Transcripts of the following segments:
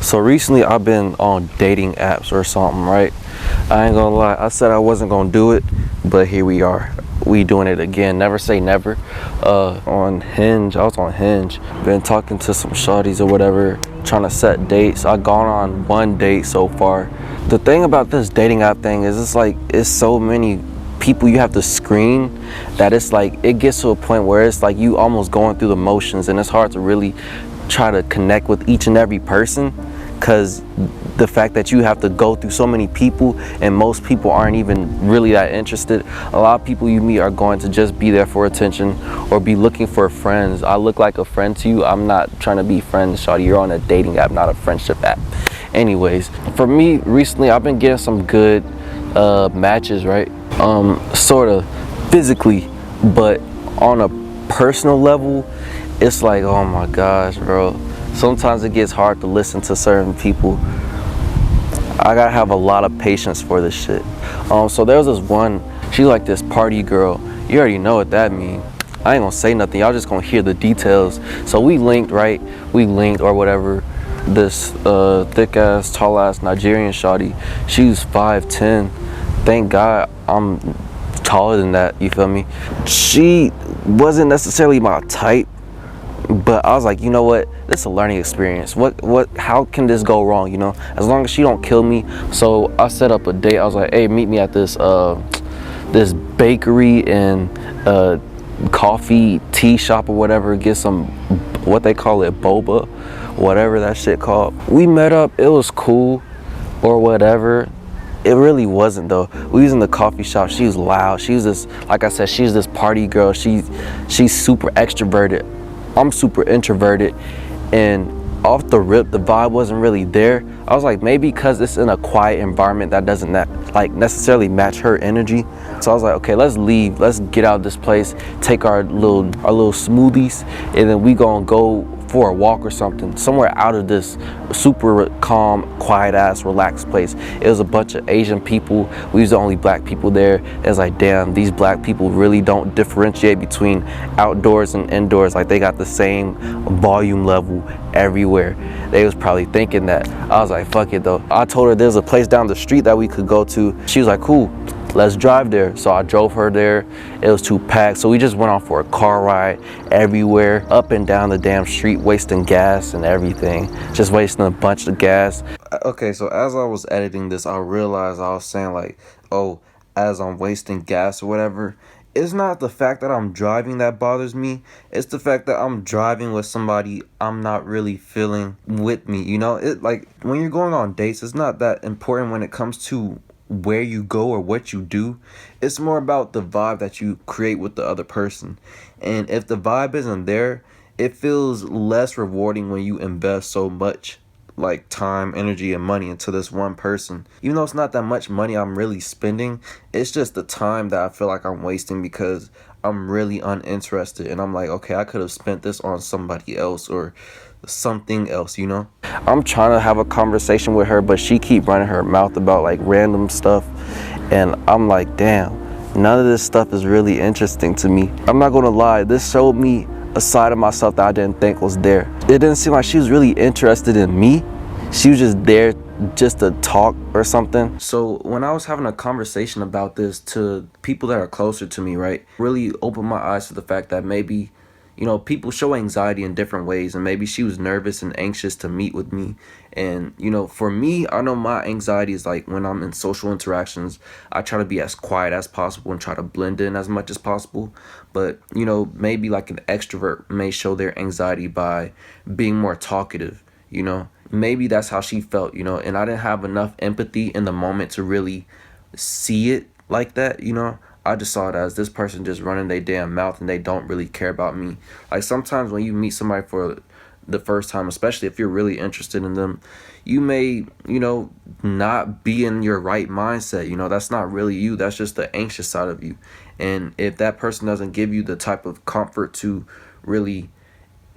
So recently I've been on dating apps or something, right? I ain't gonna lie, I said I wasn't gonna do it, but here we are. We doing it again. Never say never. On Hinge, I was on Hinge. Been talking to some shawties or whatever, trying to set dates. I gone on one date so far. The thing about this dating app thing is it's so many people you have to screen that it's like it gets to a point where it's like you almost going through the motions, and it's hard to really try to connect with each and every person, because the fact that you have to go through so many people and most people aren't even really that interested. A lot of people you meet are going to just be there for attention or be looking for friends. I look like a friend to you. I'm not trying to be friends, shawty. You're on a dating app, not a friendship app. Anyways, for me recently I've been getting some good matches, right? Sort of physically, but on a personal level it's like, oh my gosh, bro, sometimes it gets hard to listen to certain people. I gotta have a lot of patience for this shit. So there was this one, she like this party girl. You already know what that means. I ain't gonna say nothing, y'all just gonna hear the details. So we linked, right? We linked or whatever. This thick ass, tall ass Nigerian shawty, she was 5'10". Thank God I'm taller than that, you feel me? She wasn't necessarily my type, but I was like, you know what, this is a learning experience. How can this go wrong, you know? As long as she don't kill me. So I set up a date. I was like, hey, meet me at this this bakery and coffee tea shop or whatever, get some, what they call it, boba, whatever that shit called. We met up, it was cool or whatever. It really wasn't though. We was in the coffee shop. She was loud. She was this, like I said, she's this party girl. She's super extroverted. I'm super introverted, and off the rip, the vibe wasn't really there. I was like, maybe because it's in a quiet environment that doesn't like necessarily match her energy. So I was like, okay, let's leave. Let's get out of this place, take our little smoothies, and then we gonna go for a walk or something, somewhere out of this super calm, quiet ass, relaxed place. It was a bunch of Asian people. We was the only black people there. It was like, damn, these black people really don't differentiate between outdoors and indoors. Like, they got the same volume level everywhere. They was probably thinking that. I was like, fuck it though. I told her there's a place down the street that we could go to. She was like, cool, let's drive there. So I drove her there. It was too packed, so we just went on for a car ride everywhere, up and down the damn street, wasting gas and everything, just wasting a bunch of gas. Okay, so as I was editing this, I realized I was saying like, oh, as I'm wasting gas or whatever. It's not the fact that I'm driving that bothers me. It's the fact that I'm driving with somebody I'm not really feeling with me, you know? It, like, when you're going on dates, it's not that important when it comes to where you go or what you do. It's more about the vibe that you create with the other person. And if the vibe isn't there, it feels less rewarding when you invest so much like time, energy, and money into this one person. Even though it's not that much money I'm really spending, it's just the time that I feel like I'm wasting because I'm really uninterested, and I'm like, okay, I could have spent this on somebody else or something else, you know? I'm trying to have a conversation with her, but she keep running her mouth about like random stuff, and I'm like, damn, none of this stuff is really interesting to me. I'm not gonna lie, this showed me a side of myself that I didn't think was there. It didn't seem like she was really interested in me. She was just there just to talk or something. So when I was having a conversation about this to people that are closer to me, right, really opened my eyes to the fact that maybe, you know, people show anxiety in different ways, and maybe she was nervous and anxious to meet with me. And, you know, for me, I know my anxiety is like when I'm in social interactions, I try to be as quiet as possible and try to blend in as much as possible. But, you know, maybe like an extrovert may show their anxiety by being more talkative, you know. Maybe that's how she felt, you know, and I didn't have enough empathy in the moment to really see it like that, you know. I just saw it as this person just running their damn mouth and they don't really care about me. Like, sometimes when you meet somebody for the first time, especially if you're really interested in them, you may, you know, not be in your right mindset. You know, that's not really you. That's just the anxious side of you. And if that person doesn't give you the type of comfort to really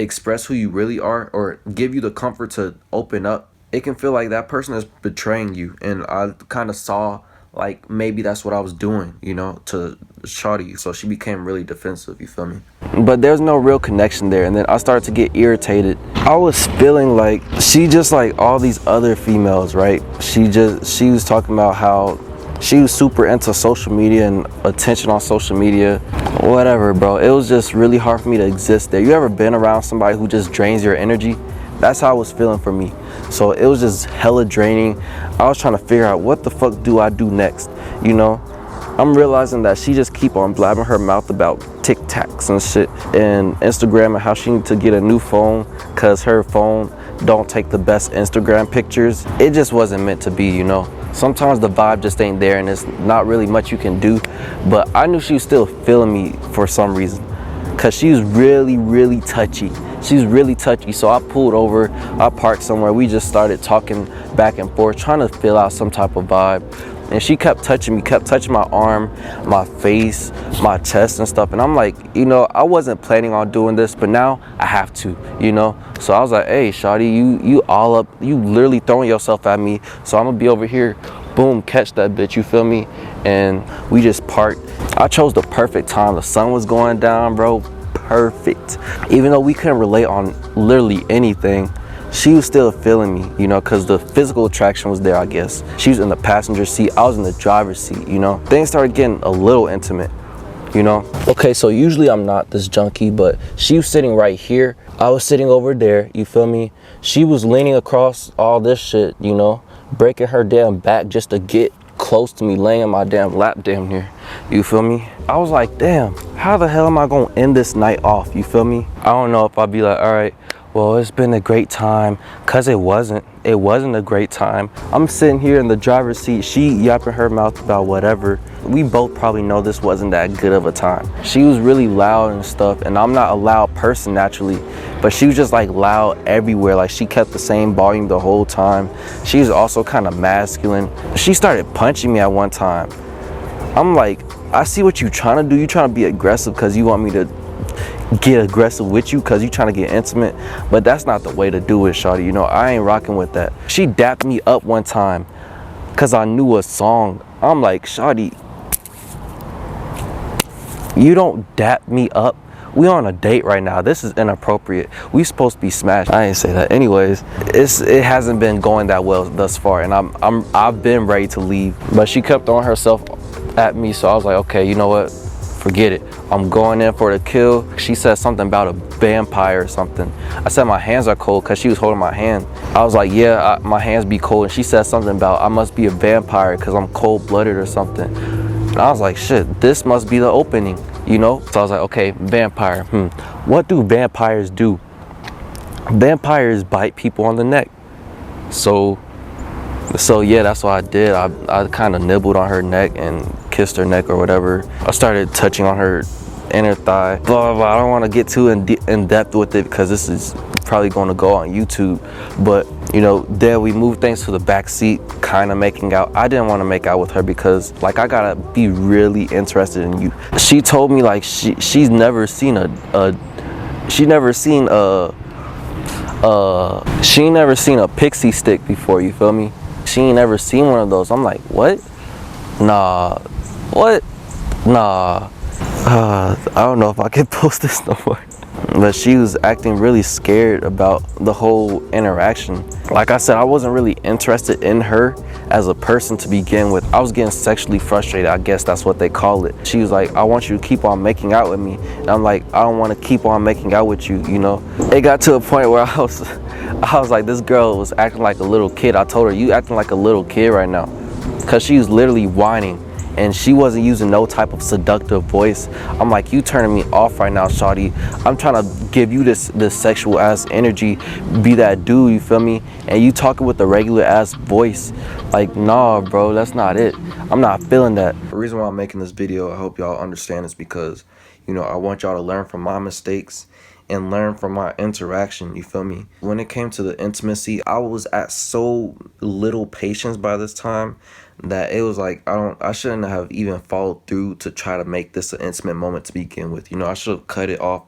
express who you really are, or give you the comfort to open up, it can feel like that person is betraying you. And I kind of saw like maybe that's what I was doing, you know, to shawty. So she became really defensive, you feel me? but there's no real connection there. And then I started to get irritated. I was feeling like she just like all these other females, right? She was talking about how she was super into social media and attention on social media, whatever, bro. It was just really hard for me to exist there. You ever been around somebody who just drains your energy? That's how it was feeling for me. So it was just hella draining. I was trying to figure out what the fuck do I do next, you know? I'm realizing that she just keep on blabbing her mouth about TikToks and shit and Instagram and how she need to get a new phone because her phone don't take the best Instagram pictures. It just wasn't meant to be, you know? Sometimes the vibe just ain't there and it's not really much you can do. But I knew she was still feeling me for some reason because she was really, really touchy. She was really touchy, so I pulled over, I parked somewhere, we just started talking back and forth, trying to fill out some type of vibe. And she kept touching me, kept touching my arm, my face, my chest and stuff. And I'm like, you know, I wasn't planning on doing this, but now I have to, you know? So I was like, hey, shawty, you all up, you literally throwing yourself at me. So I'm gonna be over here, boom, catch that bitch, you feel me? And we just parked. I chose the perfect time. The sun was going down, bro, perfect. Even though we couldn't relate on literally anything, she was still feeling me, you know, because the physical attraction was there, I guess. She was in the passenger seat, I was in the driver's seat, you know. Things started getting a little intimate, you know. Okay, so usually I'm not this junkie, but she was sitting right here. I was sitting over there, you feel me? She was leaning across all this shit, you know, breaking her damn back just to get close to me, laying in my damn lap damn near, you feel me? I was like, damn, how the hell am I gonna end this night off, you feel me? I don't know if I'd be like, all right, well, it's been a great time, cause it wasn't a great time. I'm sitting here in the driver's seat, she yapping her mouth about whatever. We both probably know this wasn't that good of a time. She was really loud and stuff, and I'm not a loud person naturally, but she was just like loud everywhere. Like she kept the same volume the whole time. She was also kind of masculine. She started punching me at one time. I'm like, I see what you're trying to do. You're trying to be aggressive because you want me to get aggressive with you because you trying to get intimate, but that's not the way to do it, shawty. You know, I ain't rocking with that. She dapped me up one time because I knew a song. I'm like, shawty, you don't dap me up. We on a date right now. This is inappropriate. We supposed to be smashed. I ain't say that. Anyways, it hasn't been going that well thus far, and I've been ready to leave, but she kept throwing herself at me, so I was like, okay, you know what? Forget it. I'm going in for the kill. She said something about a vampire or something. I said my hands are cold because she was holding my hand. I was like, yeah, my hands be cold. And she said something about I must be a vampire because I'm cold-blooded or something. And I was like, shit, this must be the opening, you know? So I was like, okay, vampire. What do vampires do? Vampires bite people on the neck. So yeah, that's what I did. I kind of nibbled on her neck and kissed her neck or whatever. I started touching on her inner thigh. Blah, blah, blah. I don't want to get too in depth with it because this is probably going to go on YouTube. But, you know, then we moved things to the back seat, kind of making out. I didn't want to make out with her because, like, I got to be really interested in you. She told me, like, she's never seen she never seen a pixie stick before, you feel me? She ain't never seen one of those. I'm like, what? Nah. What? Nah. I don't know if I can post this no more. But she was acting really scared about the whole interaction. Like I said, I wasn't really interested in her as a person to begin with. I was getting sexually frustrated. I guess that's what they call it. She was like, I want you to keep on making out with me. And I'm like, I don't want to keep on making out with you, you know? It got to a point where I was like, this girl was acting like a little kid. I told her, you acting like a little kid right now. Because she was literally whining. And she wasn't using no type of seductive voice. I'm like, you turning me off right now, shawty. I'm trying to give you this sexual ass energy, be that dude, you feel me? And you talking with a regular ass voice. Like, nah, bro, that's not it. I'm not feeling that. The reason why I'm making this video, I hope y'all understand, is because, you know, I want y'all to learn from my mistakes and learn from my interaction, you feel me? When it came to the intimacy, I was at so little patience by this time that it was like, I shouldn't have even followed through to try to make this an intimate moment to begin with. You know, I should have cut it off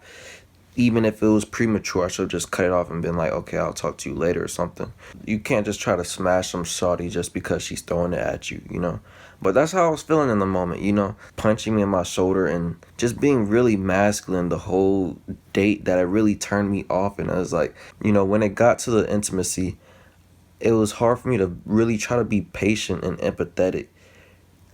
even if it was premature, I should have just cut it off and been like, okay, I'll talk to you later or something. You can't just try to smash some shawty just because she's throwing it at you, you know? But that's how I was feeling in the moment, you know? Punching me in my shoulder and just being really masculine the whole date, that it really turned me off. And I was like, you know, when it got to the intimacy, it was hard for me to really try to be patient and empathetic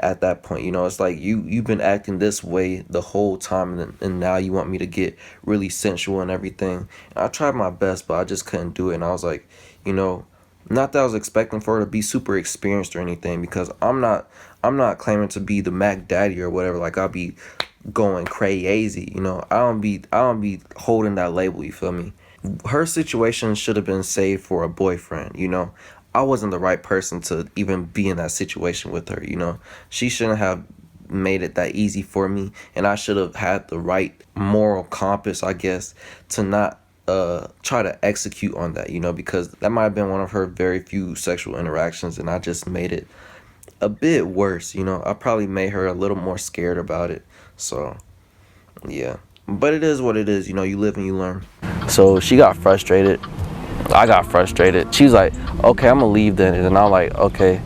at that point. You know, it's like you've been acting this way the whole time, and now you want me to get really sensual and everything. And I tried my best, but I just couldn't do it. And I was like, you know, not that I was expecting for her to be super experienced or anything, because I'm not claiming to be the Mac Daddy or whatever. Like, I'll be going crazy, you know. I don't be holding that label, you feel me? Her situation should have been saved for a boyfriend, you know. I wasn't the right person to even be in that situation with her, you know. She shouldn't have made it that easy for me, and I should have had the right moral compass, I guess, to not try to execute on that, you know, because that might have been one of her very few sexual interactions, and I just made it a bit worse, you know. I probably made her a little more scared about it. So yeah, but it is what it is, you know. You live and you learn. So she got frustrated, I got frustrated. She was like, okay, I'm gonna leave then. And I'm like, okay.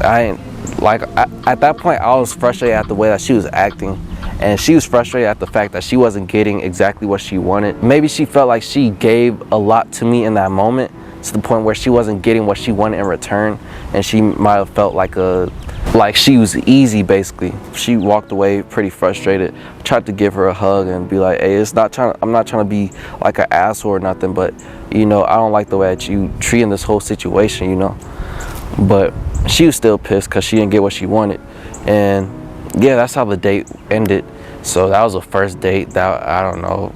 At that point, I was frustrated at the way that she was acting, and she was frustrated at the fact that she wasn't getting exactly what she wanted. Maybe she felt like she gave a lot to me in that moment, to the point where she wasn't getting what she wanted in return, and she might have felt like she was easy, basically. She walked away pretty frustrated. I tried to give her a hug and be like, hey, I'm not trying to be like an asshole or nothing, but, you know, I don't like the way that you treating this whole situation, you know. But she was still pissed because she didn't get what she wanted. And yeah, that's how the date ended. So that was a first date that, I don't know,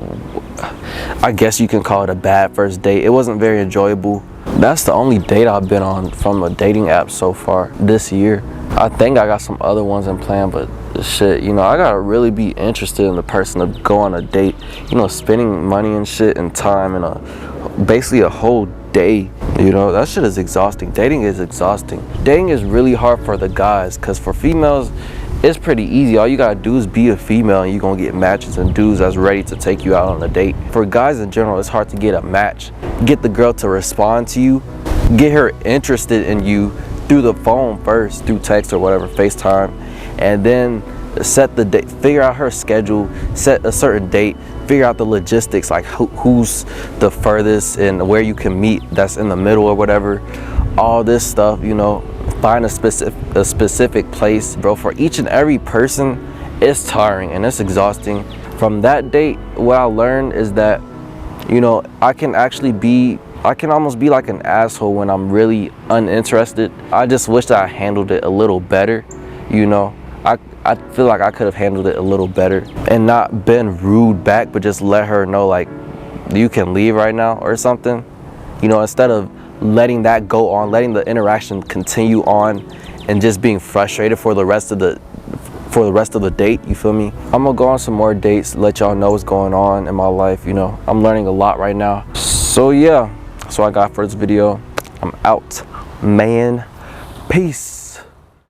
I guess you can call it a bad first date. It wasn't very enjoyable. That's the only date I've been on from a dating app so far this year. I think I got some other ones in plan, but shit, you know, I gotta really be interested in the person to go on a date. You know, spending money and shit and time and basically a whole day, you know, that shit is exhausting. Dating is exhausting. Dating is really hard for the guys, because for females, it's pretty easy. All you gotta do is be a female and you're gonna get matches and dudes that's ready to take you out on a date. For guys in general, it's hard to get a match, get the girl to respond to you, get her interested in you through the phone first, through text or whatever, FaceTime, and then set the date, figure out her schedule, set a certain date, figure out the logistics, like who's the furthest and where you can meet that's in the middle or whatever. All this stuff, you know, find a specific place, bro. For each and every person, it's tiring and it's exhausting. From that date, what I learned is that, you know, I can almost be like an asshole when I'm really uninterested. I just wish that I handled it a little better, you know. I feel like I could have handled it a little better and not been rude back, but just let her know, like, you can leave right now or something, you know, instead of letting that go on, letting the interaction continue on and just being frustrated for the rest of the date, you feel me? I'm gonna go on some more dates, let y'all know what's going on in my life, you know. I'm learning a lot right now. So yeah, that's what I got for this video. I'm out, man. Peace.